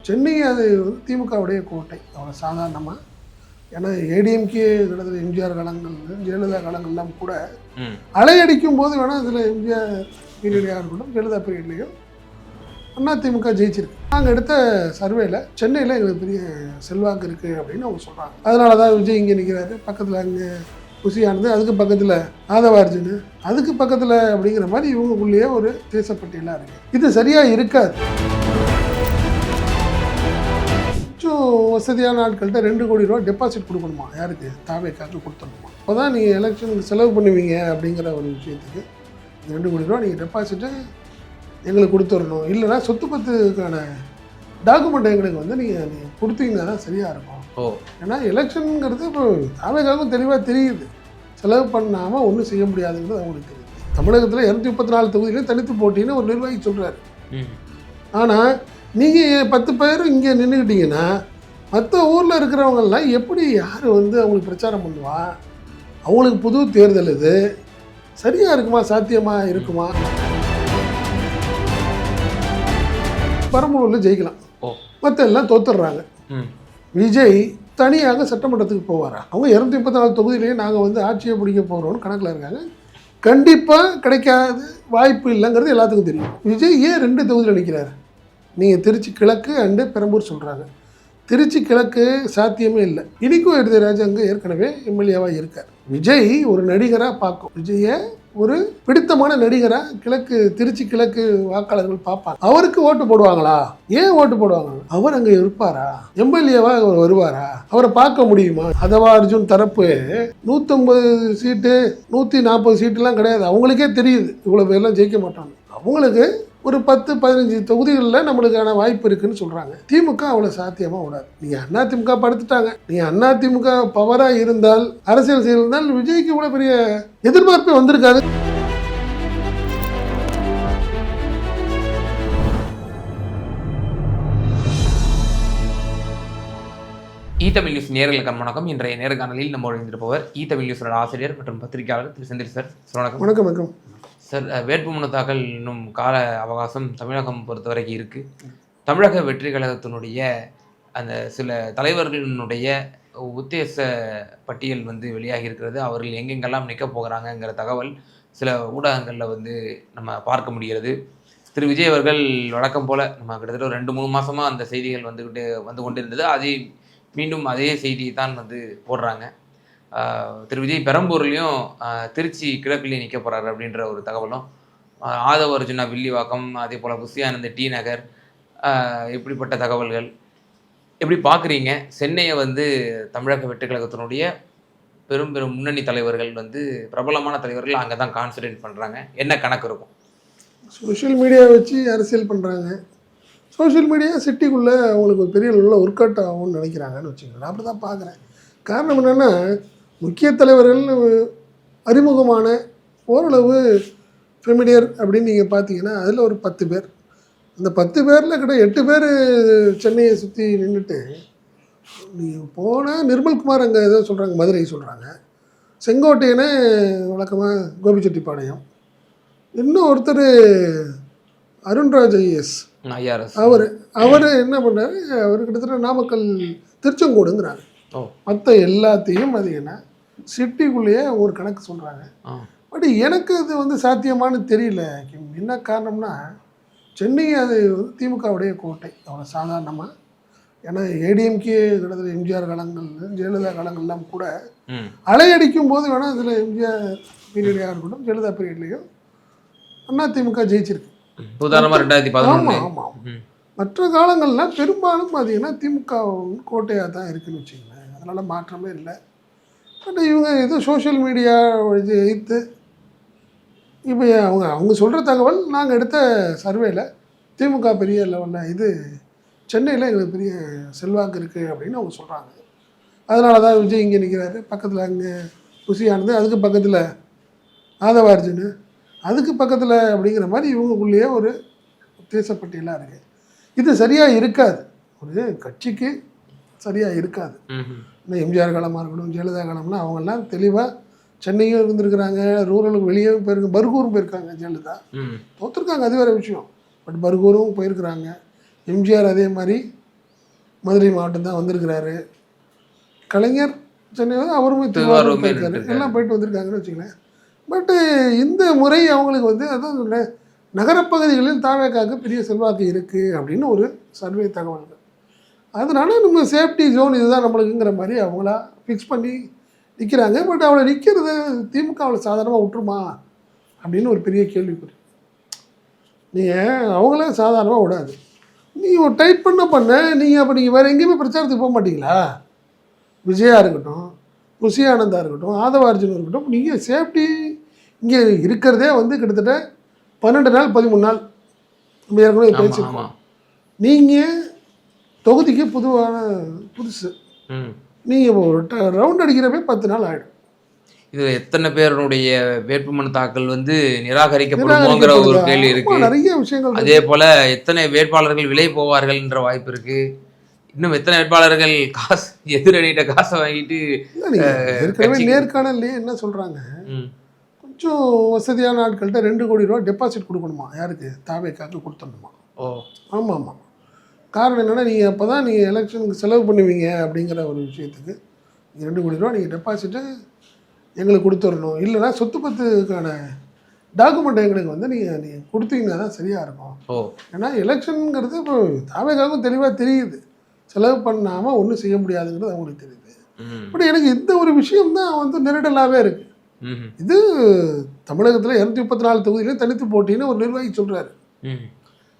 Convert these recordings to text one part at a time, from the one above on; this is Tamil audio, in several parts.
சென்னை அது வந்து திமுகவுடைய கோட்டை, அவ்வளோ சாதாரணமாக. ஏன்னா ஏடிஎம்கே கிட்டத்தட்ட எம்ஜிஆர் காலங்கள், ஜெயலலிதா காலங்கள்லாம் கூட அலையடிக்கும் போது வேணால் இதில் எம்ஜிஆர் பீரியடாக இருக்கட்டும், ஜெயலலிதா பீரியட்லேயும் அதிமுக ஜெயிச்சிருக்கு. நாங்கள் எடுத்த சர்வேல சென்னையில் எங்களுக்கு பெரிய செல்வாக்கு இருக்குது அப்படின்னு அவங்க சொல்கிறாங்க. அதனால தான் விஜய் இங்கே நிற்கிறாரு, பக்கத்தில் அங்கே குஷியானது, அதுக்கு பக்கத்தில் ஆதவார்ஜுனு, அதுக்கு பக்கத்தில் அப்படிங்கிற மாதிரி இவங்களுக்குள்ளேயே ஒரு தேசப்பட்டியலாக இருக்குது. இது சரியாக இருக்காது. கொஞ்சம் வசதியான ஆட்கள்கிட்ட 2 கோடி ரூபா டெபாசிட் கொடுக்கணுமா, யாருக்கு? தாவேக்காக்கு கொடுத்துடணுமா. அப்போ தான் நீங்கள் எலெக்ஷனுக்கு செலவு பண்ணுவீங்க அப்படிங்கிற ஒரு விஷயத்துக்கு 2 கோடி ரூபா நீங்கள் டெபாசிட்டு எங்களுக்கு கொடுத்துடணும், இல்லைனா சொத்து பத்துக்கான டாக்குமெண்ட் எங்களுக்கு வந்து நீங்கள் கொடுத்தீங்கன்னா தான் சரியாக இருக்கும். ஏன்னா எலெக்ஷனுங்கிறது இப்போ தாவேக்காக்கும் தெளிவாக தெரியுது, செலவு பண்ணாமல் ஒன்றும் செய்ய முடியாதுங்கிறது அவங்களுக்கு தெரியுது. தமிழகத்தில் 234 தொகுதியிலையும் தனித்து போட்டின்னு ஒரு நிர்வாகி சொல்கிறாரு. ஆனால் நீங்கள் 10 பேர் இங்கே நின்றுக்கிட்டீங்கன்னா மற்ற ஊரில் இருக்கிறவங்கெல்லாம் எப்படி, யார் வந்து அவங்களுக்கு பிரச்சாரம் பண்ணுவா? அவங்களுக்கு புது தேர்தல் இது சரியாக இருக்குமா, சாத்தியமாக இருக்குமா? பெரம்பலூரில் ஜெயிக்கலாம், மற்ற எல்லாம் தோத்துடுறாங்க. விஜய் தனியாக சட்டமன்றத்துக்கு போவாரா? அவங்க 234 தொகுதியிலேயே நாங்கள் வந்து ஆட்சியை பிடிக்க போகிறோம்னு கணக்கில் இருக்காங்க. கண்டிப்பாக கிடைக்காது, வாய்ப்பு இல்லைங்கிறது எல்லாத்துக்கும் தெரியும். விஜய் ஏன் 2 தொகுதியில் நிற்கிறாரு? நீங்கள் திருச்சி கிழக்கு அண்டு பெரம்பூர் சொல்கிறாங்க. திருச்சி கிழக்கு சாத்தியமே இல்லை. இனிக்கும் எடுத்தராஜ் அங்கே ஏற்கனவே எம்எல்ஏவாக இருக்கார். விஜய் ஒரு நடிகராக பார்க்கும், விஜயை ஒரு பிடித்தமான நடிகராக திருச்சி கிழக்கு வாக்காளர்கள் பார்ப்பாங்க. அவருக்கு ஓட்டு போடுவாங்களா? ஏன் ஓட்டு போடுவாங்க? அவர் அங்கே இருப்பாரா? எம்எல்ஏவாக அவர் வருவாரா? அவரை பார்க்க முடியுமா? அதவா அர்ஜுன் தரப்பு 150 சீட்டு 140 சீட்டுலாம் கிடையாது. அவங்களுக்கே தெரியுது இவ்வளோ பேர்லாம் ஜெயிக்க மாட்டாங்க. அவங்களுக்கு ஒரு 10-15 தொகுதிகளில் நம்மளுக்கான வாய்ப்பு இருக்குன்னு சொல்கிறாங்க. திமுக அவ்வளோ சாத்தியமாக விடாது. நீங்கள் அதிமுக படுத்துட்டாங்க. நீங்கள் அதிமுக பவராக இருந்தால், அரசியல் செய்திருந்தால் விஜய்க்கு இவ்வளோ பெரிய எதிர்பார்ப்பே வந்திருக்காது. ஈதமிழ் நியூஸ் நேயர்களுக்கு வணக்கம். இன்றைய நேர்காணலில் நம்ம இணைந்திருப்பவர் ஈதமிழ் நியூஸோட ஆசிரியர் மற்றும் பத்திரிகையாளர் திரு செந்தில் சார். வணக்கம். வணக்கம். வணக்கம் சார். வேட்புமனு தாக்கல் இன்னும் கால அவகாசம் தமிழகம் பொறுத்த வரைக்கும் இருக்குது. தமிழக வெற்றி கழகத்தினுடைய அந்த சில தலைவர்களினுடைய உத்தேச பட்டியல் வந்து வெளியாகி இருக்கிறது. அவர்கள் எங்கெங்கெல்லாம் நிற்க போகிறாங்கங்கிற தகவல் சில ஊடகங்களில் வந்து நம்ம பார்க்க முடிகிறது. திரு விஜய் அவர்கள் வழக்கம் போல் நம்ம கிட்டத்தட்ட ஒரு 2-3 மாதமாக அந்த செய்திகள் வந்து கொண்டிருந்தது. அதை மீண்டும் அதே செய்தியை தான் வந்து போடுறாங்க. திரு விஜய் பெரம்பூர்லேயும் திருச்சி கிழக்குலேயும் நிற்க போகிறாரு அப்படின்ற ஒரு தகவலும், ஆதவ அர்ஜுனா வில்லிவாக்கம், அதே போல் புசியானந்த டி நகர், இப்படிப்பட்ட தகவல்கள் எப்படி பார்க்குறீங்க? சென்னையை வந்து தமிழக வெற்றி கழகத்தினுடைய பெரும் முன்னணி தலைவர்கள் வந்து பிரபலமான தலைவர்கள் அங்கே தான் கான்சன்ட்ரேட் பண்ணுறாங்க. என்ன கணக்கு இருக்கும்? சோஷியல் மீடியா வச்சு அரசியல் பண்ணுறாங்க. சோஷியல் மீடியா சிட்டிக்குள்ளே அவங்களுக்கு ஒரு பெரிய அளவில் ஒர்க் அவுட் ஆகும்னு நினைக்கிறாங்கன்னு வச்சுக்கோங்க. அப்படி தான் பார்க்குறேன். காரணம் என்னென்னா, முக்கிய தலைவர்கள் அறிமுகமான ஓரளவு ஃபெமிலியர் அப்படின்னு நீங்கள் பார்த்தீங்கன்னா அதில் ஒரு 10 பேர். அந்த 10 பேரில் கிட்ட 8 பேர் சென்னையை சுற்றி நின்றுட்டு, நீங்கள் போனால் நிர்மல்குமார் அங்கே ஏதோ சொல்கிறாங்க, மதுரை சொல்கிறாங்க, செங்கோட்டையனே வழக்கமாக கோபிச்செட்டிப்பாளையம், இன்னும் ஒருத்தர் அருண்ராஜ் ஐஎஸ் அவர் என்ன பண்ணார், அவர் கிட்டத்தட்ட நாமக்கல் திருச்செங்கோடுங்கிறாங்க. மற்ற எல்லாத்தையும் பார்த்தீங்கன்னா சிட்டிக்குள்ளேயே ஒரு கணக்கு சொல்கிறாங்க. பட் எனக்கு அது வந்து சாத்தியமானு தெரியல. என்ன காரணம்னா, சென்னை அது வந்து திமுகவுடைய கோட்டை, அவ்வளோ சாதாரணமாக. ஏன்னா ஏடிஎம்கே கிட்டத்தட்ட எம்ஜிஆர் காலங்கள், ஜெயலலிதா காலங்கள்லாம் கூட அலையடிக்கும் போது வேணால் இதில் எம்ஜிஆர் பீரியடாக இருக்கட்டும், ஜெயலலிதா பீரியட்லேயும் அதிமுக ஜெயிச்சிருக்கு. ஆமாம் ஆமாம். மற்ற காலங்கள்லாம் பெரும்பாலும் பார்த்தீங்கன்னா திமுக கோட்டையாக தான் இருக்குதுன்னு வச்சுக்கோங்களேன். அதனால் மாற்றமே இல்லை. பட் இவங்க ஏதோ சோஷியல் மீடியா எதிர்த்து இப்போ அவங்க சொல்கிற தகவல், நாங்கள் எடுத்த சர்வேல திமுக பெரிய லெவலில் இது சென்னையில் எங்களுக்கு பெரிய செல்வாக்கு இருக்குது அப்படின்னு அவங்க சொல்கிறாங்க. அதனால தான் விஜய் இங்கே நிற்கிறாரு, பக்கத்தில் அங்கே குஷியானது, அதுக்கு பக்கத்தில் ஆதவார்ஜுனு, அதுக்கு பக்கத்தில் அப்படிங்கிற மாதிரி இவங்களுக்குள்ளேயே ஒரு தேசப்பட்டியலாக இருக்குது. இது சரியாக இருக்காது, ஒரு கட்சிக்கு சரியாக இருக்காது. இன்னும் எம்ஜிஆர் காலமாக இருக்கட்டும், ஜெயலலிதா காலம்னா அவங்கெல்லாம் தெளிவாக சென்னையும் இருந்திருக்கிறாங்க, ரூரலுக்கு வெளியே போயிருக்காங்க, பர்கூரும் போயிருக்காங்க. ஜெயலலிதா தோற்றுருக்காங்க, அது வேறு விஷயம். பட் பர்கூரும் போயிருக்கிறாங்க. எம்ஜிஆர் அதே மாதிரி மதுரை மாவட்டம் தான் வந்திருக்கிறாரு. கலைஞர் சென்னை அவருமே திருவாரூர் திருவாரூர் போயிருக்காரு, எல்லாம் போயிட்டு வந்திருக்காங்கன்னு வச்சுங்களேன். பட்டு இந்த முறை அவங்களுக்கு வந்து அதான் சொல்கிறேன், நகரப்பகுதிகளில் தாவேக்காவுக்கு பெரிய செல்வாக்கு இருக்குது அப்படின்னு ஒரு சர்வே தகவல்கள். அதனால நம்ம சேஃப்டி ஜோன் இதுதான் நம்மளுக்குங்கிற மாதிரி அவங்களா ஃபிக்ஸ் பண்ணி நிற்கிறாங்க. பட் அவளை நிற்கிறது திமுக அவளை சாதாரணமாக விட்டுருமா அப்படின்னு ஒரு பெரிய கேள்விக்குறி. நீங்கள் அவங்கள சாதாரணமாக விடாது. நீ ஒரு டைட் பண்ண நீங்கள் அப்போ நீங்கள் வேறு எங்கேயுமே பிரச்சாரத்துக்கு போக மாட்டீங்களா? விஜயா இருக்கட்டும், புஷி ஆனந்தா இருக்கட்டும், ஆதவார்ஜுன் இருக்கட்டும், நீங்கள் சேஃப்டி இங்கே இருக்கிறதே வந்து கிட்டத்தட்ட 12 நாள் 13 நாள் நம்ம ஏற்கனவே பேசியிருக்கோம். நீங்கள் தொகுதிக்கு புதுசு, நீங்கள் ஒரு ரவுண்ட் அடிக்கிறப்பே 10 நாள் ஆகிடும். இது எத்தனை பேருடைய வேட்புமனு தாக்கல் வந்து நிராகரிக்கப்படுமோங்கிற ஒரு கேள்வி இருக்கு. நிறைய விஷயங்கள். அதே போல எத்தனை வேட்பாளர்கள் விலை போவார்கள் என்ற வாய்ப்பு இருக்கு. இன்னும் எத்தனை வேட்பாளர்கள் காசு எதிரணிகிட்ட காசை வாங்கிட்டு ஏற்கனவே நேர்காணல்லையே என்ன சொல்றாங்க, கொஞ்சம் வசதியான ஆட்கள்கிட்ட 2 கோடி ரூபா டெபாசிட் கொடுக்கணுமா, யாருக்கு, தாவேக்காக்கு கொடுத்துடணுமா. ஆமாம் ஆமாம். காரணம் என்னென்னா, நீங்கள் அப்போ தான் நீங்கள் எலெக்ஷனுக்கு செலவு பண்ணுவீங்க அப்படிங்கிற ஒரு விஷயத்துக்கு 2 கோடி ரூபா நீங்கள் டெபாசிட்டு எங்களுக்கு கொடுத்துடணும், இல்லைனா சொத்து பத்துக்கான டாக்குமெண்ட் எங்களுக்கு வந்து நீங்கள் கொடுத்தீங்கன்னா தான் சரியாக இருக்கும். ஏன்னா எலெக்ஷனுங்கிறது இப்போ தாவேக்காவுக்கும் தெளிவாக தெரியுது, செலவு பண்ணாமல் ஒன்றும் செய்ய முடியாதுங்கிறது அவங்களுக்கு தெரியுது. பட் எனக்கு இந்த ஒரு விஷயம் தான் வந்து நெருடலாகவே இருக்குது. இது தமிழகத்தில் 234 தொகுதியிலையும் தனித்து போட்டின்னு ஒரு நிர்வாகி சொல்கிறாரு.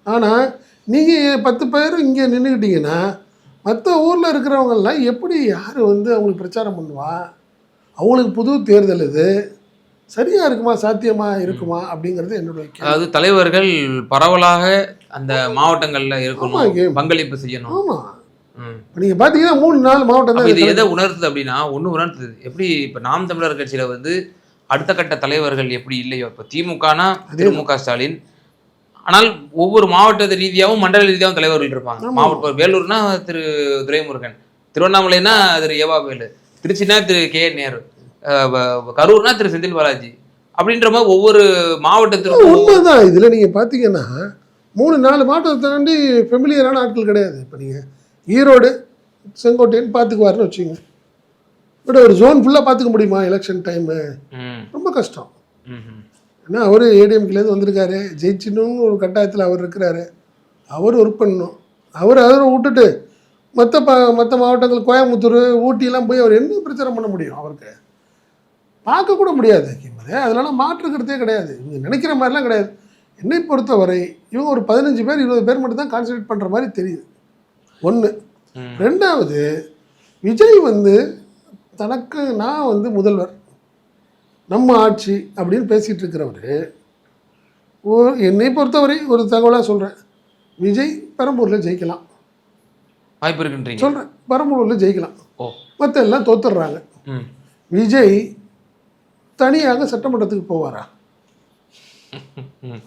ஆனால் நீங்கள் 10 பேர் இங்கே நின்றுக்கிட்டீங்கன்னா மற்ற ஊரில் இருக்கிறவங்கெல்லாம் எப்படி, யார் வந்து அவங்களுக்கு பிரச்சாரம் பண்ணுவா, அவங்களுக்கு புது தேர்தல் இது சரியாக இருக்குமா, சாத்தியமாக இருக்குமா அப்படிங்கிறது என்னுடைய கேள்வி. அதாவது தலைவர்கள் பரவலாக அந்த மாவட்டங்களில் இருக்கணும், பங்களிப்பு செய்யணும். ஆமாம், நீங்கள் பார்த்தீங்கன்னா 3-4 மாவட்டம் தான். இது எதை உணர்த்துது அப்படின்னா, ஒன்று உணர்த்துது எப்படி இப்போ நாம் தமிழர் கட்சியில் வந்து அடுத்த கட்ட தலைவர்கள் எப்படி இல்லையோ, இப்போ திமுகனா திமுக ஸ்டாலின், ஆனால் ஒவ்வொரு மாவட்ட ரீதியாகவும் மண்டல ரீதியாகவும் தலைவர்கள் இருப்பாங்க. மாவட்ட வேலூர்னா திரு துரைமுருகன், திருவண்ணாமலைனா திரு ஏவாவேலு, திருச்சினா திரு கே நேரு, கரூர்னா திரு செந்தில் பாலாஜி, அப்படின்ற மாதிரி ஒவ்வொரு மாவட்டத்திற்கும் உண்மைதான். இதில் நீங்கள் பார்த்தீங்கன்னா 3-4 மாவட்டத்தை தாண்டி ஃபெமிலியரான ஆட்கள் கிடையாது. இப்போ நீங்கள் ஈரோடு செங்கோட்டையன் பார்த்துக்குவாருன்னு வச்சுங்க, பட் ஒரு ஜோன் ஃபுல்லாக பார்த்துக்க முடியுமா எலெக்ஷன் டைமு? ரொம்ப கஷ்டம். ஏன்னா அவர் ஏடிஎம்கேலேருந்து வந்திருக்காரு, ஜெயிச்சின்னு ஒரு கட்டாயத்தில் அவர் இருக்கிறாரு, அவர் ஒர்க் பண்ணணும். அவர் விட்டுட்டு மற்ற மாவட்டங்கள் கோயம்புத்தூர் ஊட்டியெல்லாம் போய் அவர் என்ன பிரச்சாரம் பண்ண முடியும்? அவருக்கு பார்க்கக்கூட முடியாது. அதனால மாற்றுக்கிறதே கிடையாது. இவங்க நினைக்கிற மாதிரிலாம் கிடையாது. என்னை பொறுத்தவரை இவங்க ஒரு 15 பேர் 20 பேர் மட்டும் தான் கான்சன்ட்ரேட் பண்ணுற மாதிரி தெரியுது. ஒன்று. ரெண்டாவது, விஜய் வந்து தனக்கு நான் வந்து முதல்வர், நம்ம ஆட்சி அப்படின்னு பேசிகிட்டு இருக்கிறவர், என்னை பொறுத்தவரை ஒரு தகவலாக சொல்கிறேன், விஜய் பெரம்பூரில் ஜெயிக்கலாம், வாய்ப்பு இருக்குன்றீங்க. சொல்கிறேன், பெரம்பூரில் ஜெயிக்கலாம், மற்ற எல்லாம் தோத்துடுறாங்க. விஜய் தனியாக சட்டமன்றத்துக்கு போவாரா?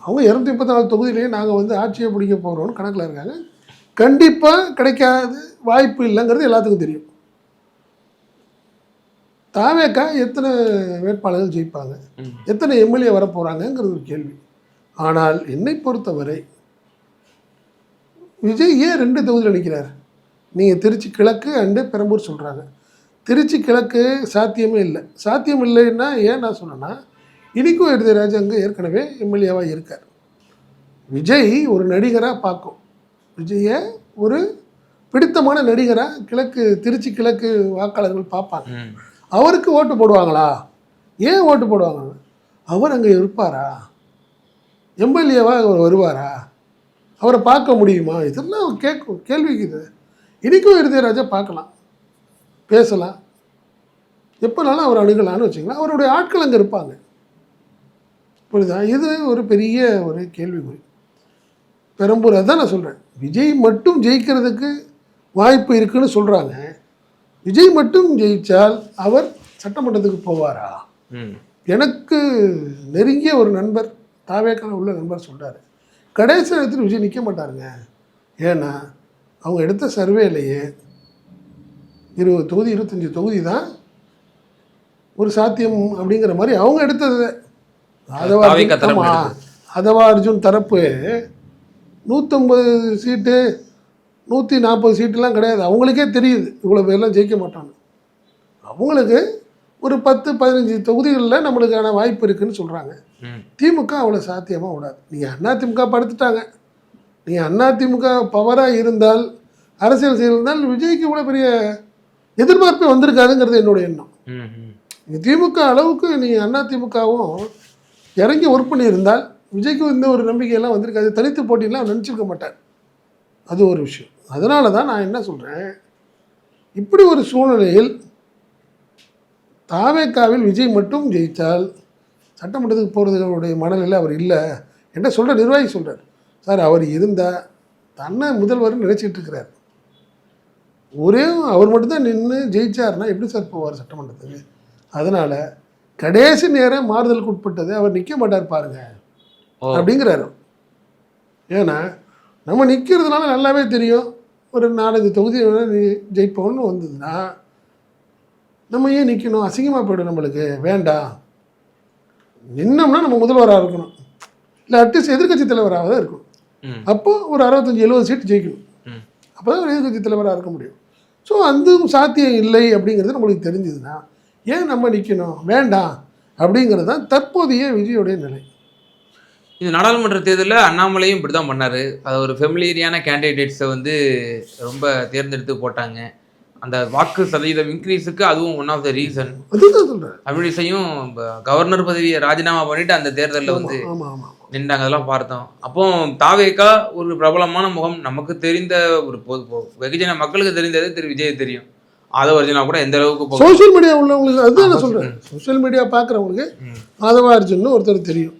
அவங்க 234 தொகுதியிலேயே நாங்கள் வந்து ஆட்சியை பிடிக்க போகிறோம்னு கணக்கில் இருக்காங்க. கண்டிப்பாக கிடைக்காது, வாய்ப்பு இல்லைங்கிறது எல்லாத்துக்கும் தெரியும். தாவேக்கா எத்தனை வேட்பாளர்கள் ஜெயிப்பாங்க, எத்தனை எம்எல்ஏ வரப்போகிறாங்கங்கிறது ஒரு கேள்வி. ஆனால் என்னை பொறுத்தவரை விஜய் ஏன் 2 தொகுதியில் நிற்கிறார்? நீங்கள் திருச்சி கிழக்கு அண்டு பெரம்பூர் சொல்கிறாங்க. திருச்சி கிழக்கு சாத்தியமே இல்லை. சாத்தியம் இல்லைன்னா ஏன் நான் சொன்னேன்னா, இனிக்கும் எழுதிராஜ் அங்கே ஏற்கனவே எம்எல்ஏவாக இருக்கார். விஜய் ஒரு நடிகராக பார்க்கும், விஜயை ஒரு பிடித்தமான நடிகராக திருச்சி கிழக்கு வாக்காளர்கள் பார்ப்பாங்க. அவருக்கு ஓட்டு போடுவாங்களா? ஏன் ஓட்டு போடுவாங்க? அவர் அங்கே இருப்பாரா? எம்எல்ஏவாக அவர் வருவாரா? அவரை பார்க்க முடியுமா? இதெல்லாம் கேள்விக்குது. இனிக்கும் எழுதிராஜா பார்க்கலாம், பேசலாம், எப்போனாலும் அவர் அணுகலான்னு வச்சுக்கலாம். அவருடைய ஆட்கள் அங்கே இருப்பாங்க. புரியுதா? இது ஒரு பெரிய ஒரு கேள்விக்குறி. பெரம்பூர் அதான் நான் சொல்கிறேன், விஜய் மட்டும் ஜெயிக்கிறதுக்கு வாய்ப்பு இருக்குன்னு சொல்கிறாங்க. விஜய் மட்டும் ஜெயித்தால் அவர் சட்டமன்றத்துக்கு போவாரா? எனக்கு நெருங்கிய ஒரு நண்பர், தாவேக்கான உள்ள நண்பர் சொல்கிறார், கடைசி நேரத்தில் விஜய் நிற்க மாட்டாருங்க. ஏன்னா அவங்க எடுத்த சர்வேலையே 20 தொகுதி 25 தொகுதி தான் ஒரு சாத்தியம் அப்படிங்கிற மாதிரி அவங்க எடுத்தது. அதவா அர்ஜுன் தரப்பு 150 சீட்டு 140 சீட்டுலாம் கிடையாது. அவங்களுக்கே தெரியுது இவ்வளோ பேர்லாம் ஜெயிக்க மாட்டாங்க. அவங்களுக்கு ஒரு 10-15 தொகுதிகளில் நம்மளுக்கான வாய்ப்பு இருக்குதுன்னு சொல்கிறாங்க. திமுக அவ்வளோ சாத்தியமாக விடாது. நீங்கள் அதிமுக படுத்துட்டாங்க. நீங்கள் அதிமுக பவராக இருந்தால், அரசியல் செய்திருந்தால் விஜய்க்கு இவ்வளோ பெரிய எதிர்பார்ப்பே வந்திருக்காதுங்கிறது என்னுடைய எண்ணம். நீங்கள் திமுக அளவுக்கு நீங்கள் அதிமுகவும் இறங்கி ஒர்க் பண்ணியிருந்தால் விஜய்க்கு இந்த ஒரு நம்பிக்கையெல்லாம் வந்திருக்காது. தனித்து போட்டிலாம் நினச்சிருக்க மாட்டார். அது ஒரு விஷயம். அதனால தான் நான் என்ன சொல்கிறேன், இப்படி ஒரு சூழ்நிலையில் தாவேக்காவில் விஜய் மட்டும் ஜெயித்தால் சட்டமன்றத்துக்கு போகிறதுடைய மனநிலை அவர் இல்லை என்ன சொல்கிற நிர்வாகி சொல்கிறார். சார், அவர் இருந்தால் தன்னை முதல்வர்னு நினச்சிட்டு இருக்கிறார். அவர் மட்டும்தான் நின்று ஜெயிச்சார்னா எப்படி சார் போவார் சட்டமன்றத்துக்கு? அதனால் கடைசி நேரம் மாறுதலுக்கு உட்பட்டது அவர் நிற்க மாட்டார் பாருங்க அப்படிங்கிறாரு. ஏன்னா நம்ம நிற்கிறதுனால நல்லாவே தெரியும், ஒரு 4-5 தொகுதி ஜெயிப்போம்னு வந்ததுன்னா நம்ம ஏன் நிற்கணும்? அசிங்கமாக போய்டும் நம்மளுக்கு. வேண்டாம், நின்னோம்னா நம்ம முதல்வராக இருக்கணும், இல்லை அட்லீஸ்ட் எதிர்கட்சி தலைவராக தான் இருக்கணும். அப்போது ஒரு 65-70 சீட்டு ஜெயிக்கணும். அப்போ தான் ஒரு எதிர்கட்சி தலைவராக இருக்க முடியும். ஸோ அந்த சாத்தியம் இல்லை அப்படிங்கிறது நம்மளுக்கு தெரிஞ்சதுன்னா ஏன் நம்ம நிற்கணும்? வேண்டாம் அப்படிங்கிறது தான் தற்போதைய விஜயோடைய நிலை. இது நாடாளுமன்ற தேர்தலில் அண்ணாமலையும் இப்படி தான் பண்ணார். அது ஒரு ஃபெமிலியரியான கேண்டிடேட்ஸை வந்து ரொம்ப தேர்ந்தெடுத்து போட்டாங்க. அந்த வாக்கு சதவீதம் இன்க்ரீஸுக்கு அதுவும் ஒன் ஆஃப் த ரீசன். அதுதான் சொல்கிறேன். தமிழிசையும் கவர்னர் பதவியை ராஜினாமா பண்ணிட்டு அந்த தேர்தலில் வந்து நின்றாங்க. அதெல்லாம் பார்த்தோம். அப்போ தாவேக்கா ஒரு பிரபலமான முகம், நமக்கு தெரிந்த ஒரு வெகுஜன மக்களுக்கு தெரிந்தது விஜய் தெரியும். ஆதவர்ஜுனா கூட எந்த அளவுக்கு சோஷியல் மீடியா உள்ளவங்களுக்கு அதுதான் நான் சொல்கிறேன். சோஷியல் மீடியா பார்க்குறவங்களுக்கு ஆதவார்ஜுன்னு ஒருத்தர் தெரியும்,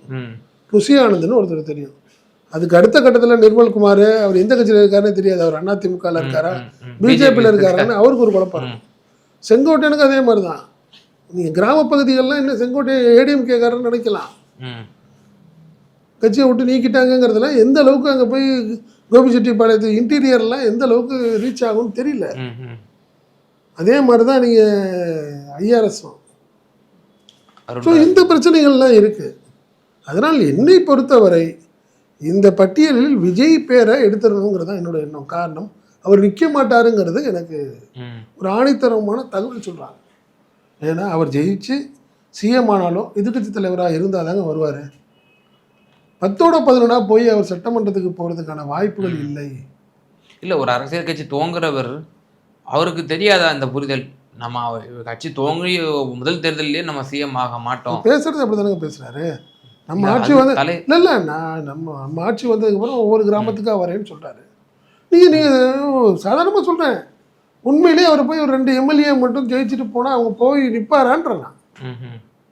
ருசி ஆனந்த்னு ஒருத்தர் தெரியும். அதுக்கு அடுத்த கட்டத்தில் நிர்மல்குமார், அவர் எந்த கட்சியில் இருக்காருன்னு தெரியாது. அவர் அதிமுகவில் இருக்காரா பிஜேபியில் இருக்காரான்னு அவருக்கு ஒரு குழப்பம். செங்கோட்டையனுக்கு அதே மாதிரி தான். நீங்கள் கிராம பகுதிகள்லாம் இன்னும் செங்கோட்டை ஏடிஎம்கேக்காரன்னு நினைக்கலாம். கட்சியை விட்டு நீக்கிட்டாங்கிறதுல எந்த அளவுக்கு அங்கே போய் கோபிச்செட்டிப்பாளையத்து இன்டீரியர்லாம் எந்த அளவுக்கு ரீச் ஆகும்னு தெரியல. அதே மாதிரி தான் நீங்கள் ஐஆர்எஸும். ஸோ இந்த பிரச்சனைகள்லாம் இருக்குது. அதனால் என்னை பொறுத்தவரை இந்த பட்டியலில் விஜய் பேரை எடுத்துடணுங்கிறது தான் என்னோட எண்ணம். காரணம், அவர் நிற்க மாட்டாருங்கிறது எனக்கு ஒரு ஆணித்தரமான தகவல் சொல்கிறாங்க. ஏன்னா அவர் ஜெயிச்சு சிஎம் ஆனாலும் எதிர்கட்சி தலைவராக இருந்தால் தாங்க வருவார். 10-11 போய் அவர் சட்டமன்றத்துக்கு போகிறதுக்கான வாய்ப்புகள் இல்லை. இல்லை, ஒரு அரசியல் கட்சி துவங்குறவர் அவருக்கு தெரியாதா அந்த புரிதல்? நம்ம கட்சி துவங்கி முதல் தேர்தலிலேயே நம்ம சிஎம் ஆக மாட்டோம். பேசுறது அப்படி தானங்க பேசுகிறாரு. நம்ம ஆட்சி வந்து இல்லை நம்ம ஆட்சி வந்ததுக்கப்புறம் ஒவ்வொரு கிராமத்துக்காக வரேன்னு சொல்கிறாரு. நீங்கள் சாதாரணமாக சொல்கிறேன், உண்மையிலேயே அவர் போய் ஒரு 2 எம்எல்ஏ மட்டும் ஜெயிச்சுட்டு போனால் அவங்க போய் நிற்பாரான்றேன்.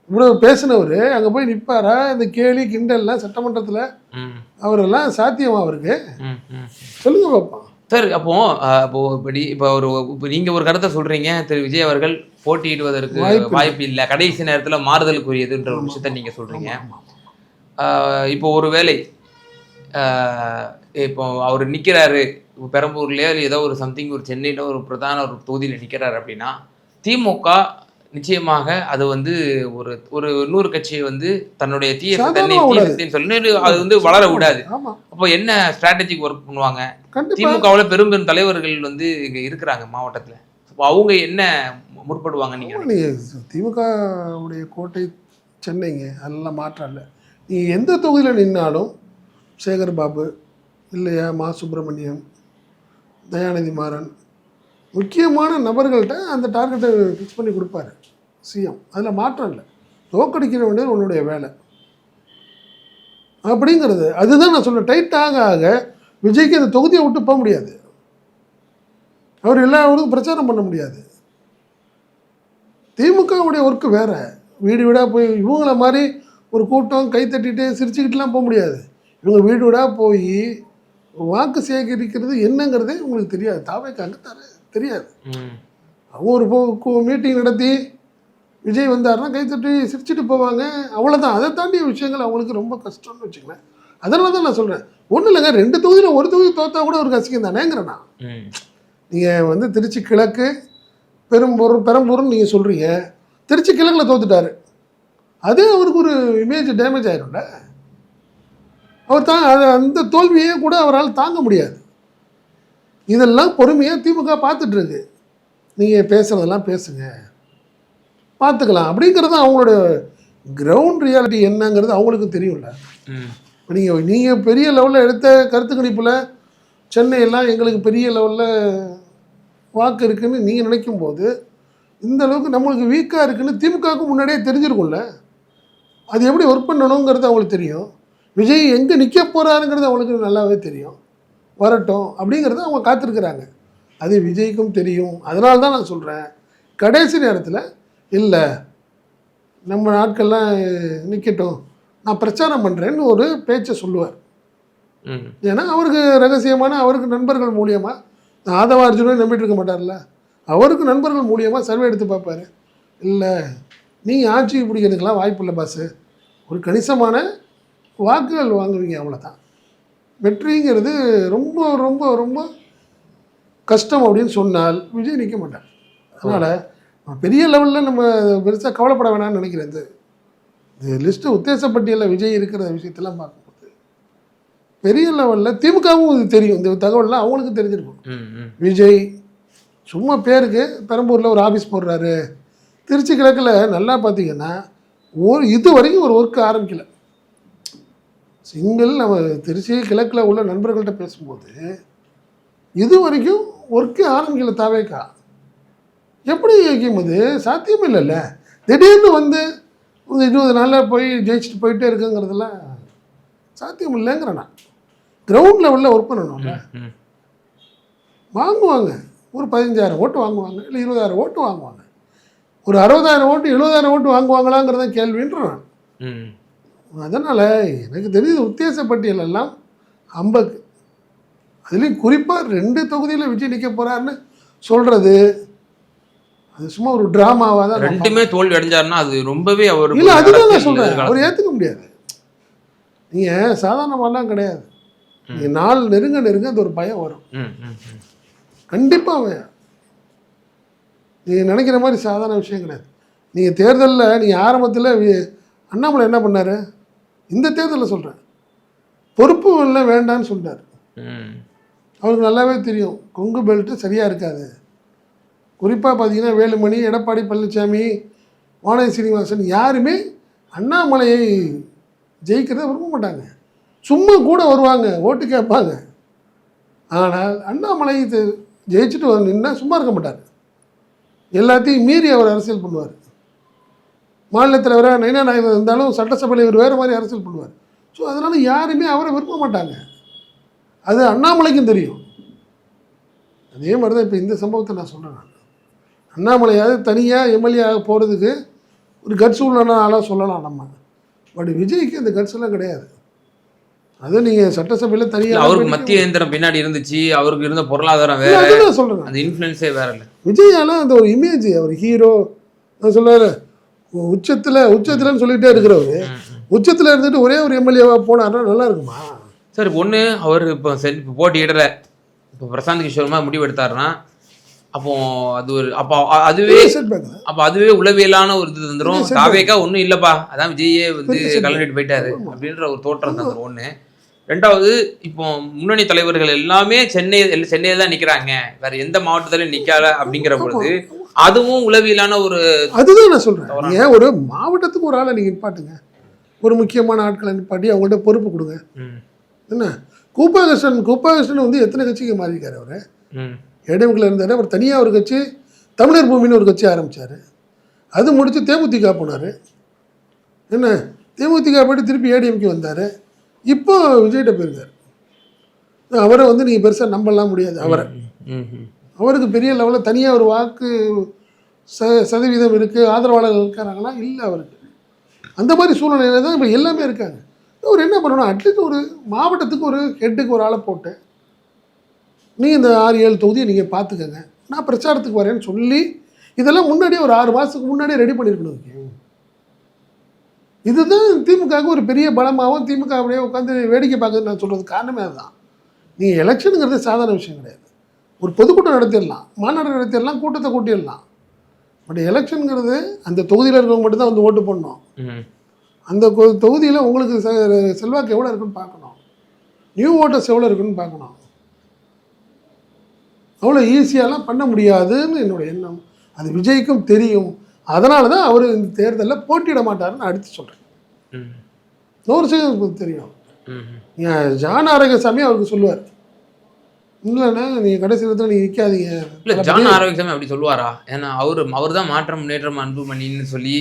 இவ்வளோ பேசினவர் அங்கே போய் நிற்பாரா? இந்த கேலி கிண்டல்லாம் சட்டமன்றத்தில் அவரெல்லாம் சாத்தியமா அவருக்கு? சொல்லுங்க பார்ப்போம் சார். இப்போ நீங்கள் ஒரு கருத்தை சொல்கிறீங்க, திரு விஜய் அவர்கள் போட்டியிடுவதற்கு வாய்ப்பு இல்லை, கடைசி நேரத்தில் மாறுதலுக்குரியதுன்ற ஒரு விஷயத்த நீங்கள் சொல்கிறீங்க. இப்போ ஒரு வேளை இப்போ அவர் நிற்கிறாரு பெரம்பூர்லேயோ இல்லை ஏதோ ஒரு சம்திங் ஒரு சென்னையில் ஒரு பிரதான ஒரு தொகுதியில் நிற்கிறாரு அப்படின்னா, திமுக நிச்சயமாக அது வந்து ஒரு இன்னொரு கட்சியை வந்து தன்னுடைய தீயத்தின்னு சொல்லி அது வந்து வளர விடாது. அப்போ என்ன ஸ்ட்ராட்டஜிக் ஒர்க் பண்ணுவாங்க? திமுகவில் பெரும் பெரும் தலைவர்கள் வந்து இங்கே இருக்கிறாங்க மாவட்டத்தில். அப்போ அவங்க என்ன முற்படுவாங்க? நீங்கள் திமுகவுடைய கோட்டை சென்னைங்க, அதெல்லாம் மாற்றம் இல்லை. நீங்கள் எந்த தொகுதியில் நின்னாலும் சேகர் பாபு இல்லையா, மா சுப்பிரமணியம், தயாநிதி மாறன், முக்கியமான நபர்கள்ட்ட அந்த டார்கெட்டை ஃபிக்ஸ் பண்ணி கொடுப்பாரு சிஎம். அதில் மாற்றம் இல்லை. தோக்கடிக்கிற வேண்டியது உன்னுடைய வேலை அப்படிங்கிறது. அதுதான் நான் சொல்ல டைட் ஆக விஜய்க்கு அந்த தொகுதியை விட்டு போக முடியாது. அவர் எல்லா ஊருக்கும் பிரச்சாரம் பண்ண முடியாது. திமுகவுடைய ஒர்க்கு வேறு. வீடு வீடாக போய் இவங்கள மாதிரி ஒரு கூட்டம் கை தட்டிட்டு சிரிச்சுக்கிட்டுலாம் போக முடியாது. இவங்க வீடு வீடாக போய் வாக்கு சேகரிக்கிறது என்னங்கிறதே உங்களுக்கு தெரியாது. தாவேக்கு அங்கே தெரியாது. அவங்க ஒரு மீட்டிங் நடத்தி விஜய் வந்தாருன்னா கைத்தட்டி சிரிச்சுட்டு போவாங்க, அவ்வளோதான். அதை தாண்டிய விஷயங்கள் அவங்களுக்கு ரொம்ப கஷ்டம்னு வச்சுக்கலேன். அதனால தான் நான் சொல்கிறேன், ஒன்றும் இல்லைங்க, 2 தொகுதியில் ஒரு தொகுதி தோற்றா கூட ஒரு கசிக்கம் தானேங்கிறேண்ணா. நீங்கள் வந்து திருச்சி கிழக்கு பெரம்பூர்னு நீங்கள் சொல்கிறீங்க, திருச்சி கிழக்கில் தோத்துட்டாரு, அதே அவருக்கு ஒரு இமேஜ் டேமேஜ் ஆயிரும்ல. அவர் அந்த தோல்வியே கூட அவரால் தாங்க முடியாது. இதெல்லாம் பொறுமையாக திமுக பார்த்துட்ருக்கு. நீங்கள் பேசுகிறதெல்லாம் பேசுங்க, பார்த்துக்கலாம் அப்படிங்கிறது அவங்களோட கிரவுண்ட் ரியாலிட்டி என்னங்கிறது அவங்களுக்கு தெரியும்ல. இப்போ நீங்கள் பெரிய லெவலில் எடுத்த கருத்து கணிப்பில் சென்னையெல்லாம் எங்களுக்கு பெரிய லெவலில் வாக்கு இருக்குதுன்னு நீங்கள் நினைக்கும்போது இந்த அளவுக்கு நம்மளுக்கு வீக்காக இருக்குதுன்னு திமுகவுக்கு முன்னாடியே தெரிஞ்சிருக்கும்ல. அது எப்படி ஒர்க் பண்ணணுங்கிறது அவங்களுக்கு தெரியும். விஜய் எங்கே நிற்க போகிறாருங்கிறது அவங்களுக்கு நல்லாவே தெரியும். வரட்டும் அப்படிங்கிறத அவங்க காத்திருக்கிறாங்க. அது விஜய்க்கும் தெரியும். அதனால தான் நான் சொல்கிறேன், கடைசி நேரத்தில் இல்லை நம்ம நாட்கள்லாம் நிற்கட்டும், நான் பிரச்சாரம் பண்ணுறேன்னு ஒரு பேச்சை சொல்லுவார். ஏன்னா அவருக்கு ரகசியமான அவருக்கு நண்பர்கள் மூலியமாக ஆதவ அர்ஜுனே நம்பிட்டு இருக்க மாட்டார்ல, அவருக்கு நண்பர்கள் மூலியமாக சர்வே எடுத்து பார்ப்பார். இல்லை நீங்கள் ஆட்சி பிடிக்கிறதுக்கெலாம் வாய்ப்பு இல்லை பாஸு, ஒரு கணிசமான வாக்குகள் வாங்குவீங்க, அவ்வளோதான். வெற்றிங்கிறது ரொம்ப ரொம்ப ரொம்ப கஷ்டம் அப்படின்னு சொன்னால் விஜய் நிற்க மாட்டார். அதனால் பெரிய லெவலில் நம்ம பெருசாக கவலைப்பட வேணாம்னு நினைக்கிறேன். இந்த லிஸ்ட்டு உத்தேசப்பட்டியலில் விஜய் இருக்கிற விஷயத்தெல்லாம் பார்க்கும்போது பெரிய லெவலில் திமுகவும் இது தெரியும். இந்த தகவல்லாம் அவங்களுக்கு தெரிஞ்சிருக்கும். விஜய் சும்மா பேருக்கு பெரம்பூரில் ஒரு ஆஃபீஸ் போடுறாரு, திருச்சி கிழக்கில் நல்லா பார்த்தீங்கன்னா இது வரைக்கும் ஒரு ஒர்க்கு ஆரம்பிக்கலை. சிங்கிள் நம்ம திருச்சி கிழக்கில் உள்ள நண்பர்கள்ட்ட பேசும்போது இது வரைக்கும் ஒர்க்கு ஆரம்பிக்கல. தாவேக்கா எப்படி வைக்கும் அது சாத்தியமே இல்லைல்ல. திடீர்னு வந்து 20 நாளில் போய் ஜெயிச்சுட்டு போயிட்டே இருக்குங்கிறதுலாம் சாத்தியம் இல்லைங்கிற. நான் கிரவுண்ட் லெவலில் ஒர்க் பண்ணணும்ல. வாங்குவாங்க, ஒரு 15,000 ஓட்டு வாங்குவாங்க, இல்லை 20,000 ஓட்டு வாங்குவாங்க. ஒரு 60,000 ஓட்டு 70,000 ஓட்டு வாங்குவாங்களாங்கிறத கேள்வின்றேன். அதனால் எனக்கு தெரிஞ்சது உத்தேச பட்டியல் எல்லாம் அம்பக்கு. அதுலேயும் குறிப்பாக 2 தொகுதியில் விஜய் நிற்க போகிறாருன்னு சொல்கிறது அது சும்மா ஒரு ட்ராமாவாக தான். ரெண்டுமே தோல்வி அடைஞ்சாருன்னா அது ரொம்பவே அவர் இல்லை, அதுதான் நான் சொல்கிறேன், அவர் ஏற்றுக்க முடியாது. நீங்கள் சாதாரணமாலாம் கிடையாது. நீங்கள் நாள் நெருங்க நெருங்க அந்த ஒரு பயம் வரும் கண்டிப்பாக. நீங்கள் நினைக்கிற மாதிரி சாதாரண விஷயம் கிடையாது. நீங்கள் தேர்தலில் நீங்கள் ஆரம்பத்தில் அண்ணாமலை என்ன பண்ணார், இந்த தேர்தலில் சொல்கிறேன், பொறுப்பு இல்லை வேண்டான்னு சொல்லிட்டார். அவருக்கு நல்லாவே தெரியும் கொங்கு பெல்ட்டு சரியாக இருக்காது. குறிப்பாக பார்த்தீங்கன்னா வேலுமணி, எடப்பாடி பழனிசாமி, வானதி சீனிவாசன் யாருமே அண்ணாமலையை ஜெயிக்கிறத விரும்ப மாட்டாங்க. சும்மா கூட வருவாங்க, ஓட்டு கேட்பாங்க. ஆனால் அண்ணாமலை ஜெயிச்சுட்டு நின்னா சும்மா இருக்க மாட்டார். எல்லாத்தையும் மீறி அவர் அரசியல் பண்ணுவார். மாநில தலைவராக நைனா நாயகர் இருந்தாலும் சட்டசபையில் இவர் வேறு மாதிரி அரசியல் பண்ணுவார். ஸோ அதனால் யாருமே அவரை விரும்ப மாட்டாங்க. அது அண்ணாமலைக்கும் தெரியும். அதே மாதிரி தான் இப்போ இந்த சம்பவத்தை நான் சொல்கிறேன். நான் அண்ணாமலையாவது தனியாக எம்எல்ஏ ஆக போகிறதுக்கு ஒரு கட்ஸ் உள்ள ஆளாக சொல்லலாம் நம்ம. பட் விஜய்க்கு அந்த கட்ஸ் எல்லாம் கிடையாது. அது நீங்கள் சட்டசபையில் தனியாக அவருக்கு மத்திய இயந்திரம் பின்னாடி இருந்துச்சு, அவருக்கு இருந்த பொருளாதாரம் வேற, அதுதான் சொல்கிறேன், அந்த இன்ஃப்ளூயன்ஸே வேற இல்லை. விஜயால அந்த ஒரு இமேஜ், அவர் ஹீரோ நான் சொல்லுவார் உச்சத்தில்னு சொல்லிகிட்டே இருக்கிறவர் உச்சத்தில் இருந்துட்டு ஒரே ஒரு எம்எல்ஏவாக போனார்னா நல்லா இருக்குமா சார்? ஒன்று அவர் இப்போ போட்டியிடலை, இப்போ பிரசாந்த் கிஷோர்மா முடிவு எடுத்தாருன்னா அப்போ அது ஒரு அதுவே உளவியலான ஒரு இது தந்துடும். தாவேக்கா ஒன்றும் இல்லைப்பா, அதான் விஜயே வந்து கலந்துட்டு போயிட்டாரு அப்படின்ற ஒரு தோற்றம் தந்துடும். ஒன்று. ரெண்டாவது, இப்போ முன்னணி தலைவர்கள் எல்லாமே சென்னையில் தான் நிற்கிறாங்க, வேற எந்த மாவட்டத்திலையும் நிற்காத அப்படிங்கிற பொழுது அதுவும் உளவியலான ஒரு அதுதான் நான் சொல்கிறேன். ஏன் ஒரு மாவட்டத்துக்கு ஒரு ஆளை நீங்கள் நிப்பாட்டுங்க, ஒரு முக்கியமான ஆட்களை நிப்பாட்டி அவங்கள்ட்ட பொறுப்பு கொடுங்க. என்ன கூப்பாகிருஷ்ணன் வந்து எத்தனை கட்சிக்கு மாறியிருக்காரு. அவர் ஏடிஎம்கில் இருந்தார், அவர் தனியாக ஒரு கட்சி தமிழர் பூமின்னு ஒரு கட்சி ஆரம்பித்தார். அது முடித்து தேமுதிக போனார். என்ன தேமுதிக போய்ட்டு திருப்பி ஏடிஎம்கே வந்தார். இப்போ விஜய்கிட்ட போயிருக்கார். அவரை வந்து நீங்கள் பெருசாக நம்பலாம் முடியாது. அவருக்கு பெரிய லெவலில் தனியாக ஒரு வாக்கு சதவீதம் இருக்குது, ஆதரவாளர்கள் இருக்கிறாங்களா இல்லை. அவருக்கு அந்த மாதிரி சூழ்நிலையில் தான் இப்போ எல்லாமே இருக்காங்க. அவர் என்ன பண்ணணும், அட்லீஸ்ட் ஒரு மாவட்டத்துக்கு ஒரு ஹெட்டுக்கு ஒரு ஆளை போட்டு நீங்கள் இந்த 6-7 தொகுதியை நீங்கள் பார்த்துக்கங்க, நான் பிரச்சாரத்துக்கு வரேன்னு சொல்லி இதெல்லாம் முன்னாடியே ஒரு 6 மாதத்துக்கு முன்னாடியே ரெடி பண்ணியிருக்கணும். இதுதான் திமுகவுக்கு ஒரு பெரிய பலமாகவும் திமுக அப்படியே உட்காந்து வேடிக்கை பார்க்குறது நான் சொல்கிறது காரணமே அதுதான். நீங்கள் எலெக்ஷனுங்கிறது சாதாரண விஷயம் கிடையாது. ஒரு பொதுக்கூட்டம் நடத்திடலாம், மாநாடு நடத்திடலாம், கூட்டத்தை கூட்டிடலாம். பட் எலெக்ஷனுங்கிறது அந்த தொகுதியில் இருக்கிறவங்க மட்டும்தான் வந்து ஓட்டு போடணும். அந்த தொகுதியில் உங்களுக்கு செல்வாக்கு எவ்வளோ இருக்குன்னு பார்க்கணும், நியூ ஓட்டர்ஸ் எவ்வளோ இருக்குன்னு பார்க்கணும். அவ்வளோ ஈஸியாலாம் பண்ண முடியாதுன்னு என்னோட எண்ணம். அது விஜய்க்கும் தெரியும். அதனால தான் அவர் இந்த தேர்தலில் போட்டியிட மாட்டாருன்னு அடுத்து சொல்கிறேன். 100% தெரியும். ஜான் ஆரோக்கியசாமி அவருக்கு சொல்லுவார், இல்லைண்ணா நீங்கள் கடைசி நேரத்தில் நீங்கள் நிற்காதீங்க. இல்லை, ஜான் ஆரோக்கியசாமி அப்படி சொல்லுவாரா? ஏன்னா அவர் தான் மாற்றம் முன்னேற்றம் அன்புமணின்னு சொல்லி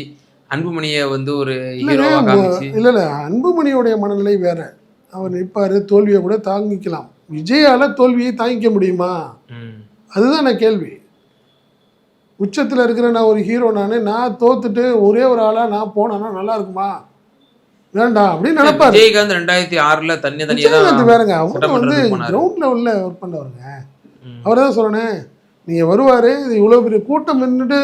அன்புமணியை வந்து ஒரு ஹீரோவாக காமிச்சு. இல்லை அன்புமணியோடைய மனநிலை வேற. அவர் நிற்பார், தோல்வியை கூட தாங்கிக்கலாம். விஜயால் தோல்வியை தாங்கிக்க முடியுமா? அதுதான் நான் கேள்வி. உச்சத்தில் இருக்கிற நான் ஒரு ஹீரோ, நான் தோத்துட்டு ஒரே ஒரு ஆளாக நான் போனேன்னா நல்லா இருக்குமா? வேண்டாம் அப்படின்னு நினைப்பாரு. விஜயகாந்த் 2006 விஜயகாந்த் வேறங்க. அவங்க வந்து கிரவுண்ட் லெவலில் ஒர்க் பண்ணவருங்க. அவர் தான் சொல்லணேன், நீங்கள் வருவார், இது இவ்வளோ பெரிய கூட்டம் நின்றுட்டு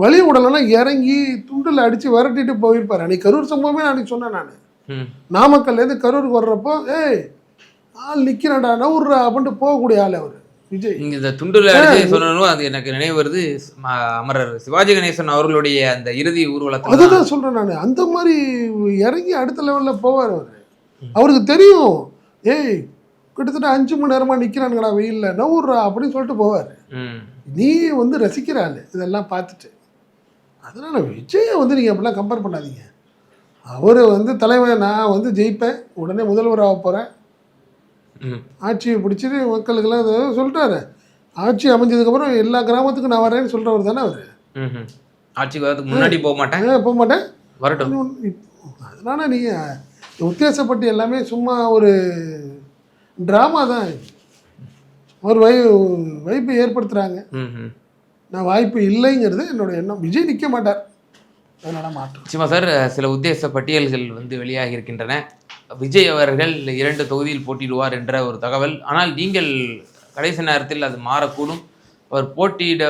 வழி விடலைன்னா இறங்கி துண்டில் அடித்து விரட்டிட்டு போயிருப்பார். அன்றைக்கி கரூர் சம்பவமே நான் அன்றைக்கி சொன்னேன். நான் நாமக்கல்லேருந்து கரூருக்கு வர்றப்போ ஆள் நிற்கிறான்டா நவுர்றா அப்படின்ட்டு போகக்கூடிய ஆள் அவர் விஜய். நீங்கள் இந்த துண்டில் அடிச்சு சொல்லணும், அது எனக்கு நினைவு வருது. அமரர் சிவாஜி கணேசன் அவர்களுடைய அந்த இறுதி ஊர்வலத்தில் அதுதான் சொல்கிறேன் நான். அந்த மாதிரி இறங்கி அடுத்த லெவலில் போவார் அவர். அவருக்கு தெரியும், கிட்டத்தட்ட 5 மணி நேரமாக நிற்கிறானுங்கடா வெயிலில் நவுர்றா அப்படின்னு சொல்லிட்டு போவார். நீ வந்து ரசிக்கிற ஆள் இதெல்லாம் பார்த்துட்டு. அதனால் விஜயை வந்து நீங்கள் அப்படிலாம் கம்பேர் பண்ணாதீங்க. அவர் வந்து தலைவன், நான் வந்து ஜெயிப்பேன், உடனே முதல்வராக போகிறேன், ஆட்சியை பிடிச்சிட்டு மக்களுக்கெல்லாம் சொல்லிட்டாரு. ஆட்சி அமைஞ்சதுக்கப்புறம் எல்லா கிராமத்துக்கும் நான் வரேன்னு சொல்கிறவர் தானே அவர். ஆட்சிக்கு வரதுக்கு முன்னாடி போக மாட்டேன் வரட்டும். அதனால் நீங்கள் உத்தேசப்பட்டு எல்லாமே சும்மா ஒரு ட்ராமா தான். ஒரு வாய்ப்பை ஏற்படுத்துகிறாங்க. நான் வாய்ப்பு இல்லைங்கிறது என்னோட எண்ணம். விஜய் நிற்க மாட்டார், அதனால் மாற்றம். நிச்சயமா சார். சில உத்தேச பட்டியல்கள் வந்து வெளியாகி இருக்கின்றன. விஜய் அவர்கள் 2 தொகுதியில் போட்டியிடுவார் என்ற ஒரு தகவல். ஆனால் நீங்கள் கடைசி நேரத்தில் அது மாறக்கூடும், அவர் போட்டியிட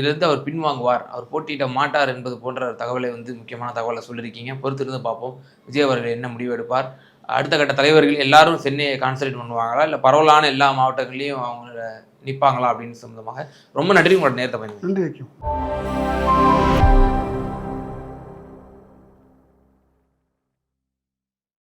இருந்து அவர் பின்வாங்குவார், அவர் போட்டியிட மாட்டார் என்பது போன்ற தகவலை வந்து முக்கியமான தகவலை சொல்லியிருக்கீங்க. பொறுத்திருந்து பார்ப்போம் விஜய் அவர்கள் என்ன முடிவு எடுப்பார். அடுத்த கட்ட தலைவர்கள் எல்லாரும் சென்னையை கான்சன்ட்ரேட் பண்ணுவாங்களா, இல்லை பரவலான எல்லா மாவட்டங்கள்லையும் அவங்க நிற்பாங்களா அப்படின்னு சம்பந்தமாக ரொம்ப நன்றி. உங்களோட நேரத்தை பயன்படுத்தி நன்றி.